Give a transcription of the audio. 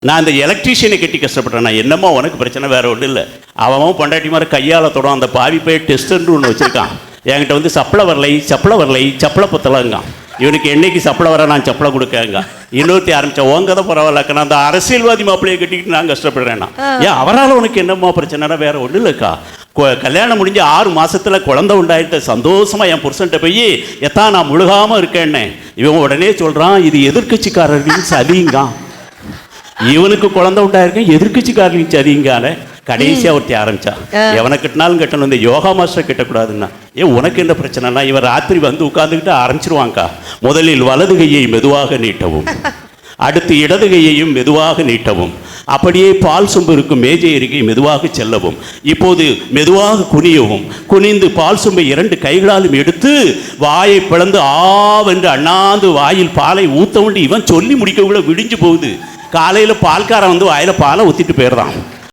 நான் இந்த எலக்ட்ரீஷியனை கட்டி கஷ்டப்பட்டேன். நான் என்னமோ உனக்கு பிரச்சனை வேற ஒன்றும் இல்லை. அவன் பொண்டாட்டி மாதிரி கையால் தொடும். அந்த பாவி போய் டெஸ்ட்டுன்னு ஒன்று வச்சுருக்கான். என்கிட்ட வந்து சப்பளை வரலை சப்பளை பத்தலைங்க. இவனுக்கு என்னைக்கு சப்பளை வர நான் சப்பளை கொடுக்கங்க. இன்னொருத்தி ஆரம்பித்தேன். உங்க தான் பரவாயில்லக்கா, நான் அந்த அரசியல்வாதி மாப்பிள்ளையை கட்டிக்கிட்டு நான் கஷ்டப்படுறேன்னா ஏன் அவரால் உனக்கு என்னம்மா பிரச்சனைனா வேற ஒன்றும் இல்லைக்கா. கல்யாணம் முடிஞ்சு 6 மாதத்தில் குழந்தை உண்டாயிட்ட சந்தோஷமாக என் புருஷன்ட்ட போய் எத்தான் நான் முழுகாமல் இருக்கேன்னு இவன் உடனே சொல்கிறான், இது எதிர்கட்சிக்காரர்களின் சதிங்க. இவனுக்கு குழந்தை உண்டாயிருக்கேன், எதிர்கட்சிக்காரர்களின் சதிங்கால. கடைசியாக ஒருத்தி ஆரம்பிச்சா, எவனை கட்டினாலும் கட்டணும், இந்த யோகா மாஸ்டரை கட்டக்கூடாதுன்னா. உனக்கு என்ன பிரச்சனைனா இவன் ராத்திரி வந்து உட்காந்துக்கிட்டு ஆரம்பிச்சிருவாங்க்கா. முதலில் வலது கையை மெதுவாக நீட்டவும், அடுத்து இடது கையையும் மெதுவாக நீட்டவும், அப்படியே பால் சொம்பு இருக்கும் மேஜை அருகே மெதுவாக செல்லவும், இப்போது மெதுவாக குனியவும், குனிந்து பால் சொம்பை 2 கைகளாலும் எடுத்து வாயை பிளந்து ஆவென்று அண்ணாந்து வாயில் பாலை ஊத்த வேண்டி இவன் சொல்லி முடிக்க கூட விடிஞ்சு போகுது. காலையில் பால்காரன் வந்து வாயில் பாலை ஊற்றிட்டு போயிடுறான்.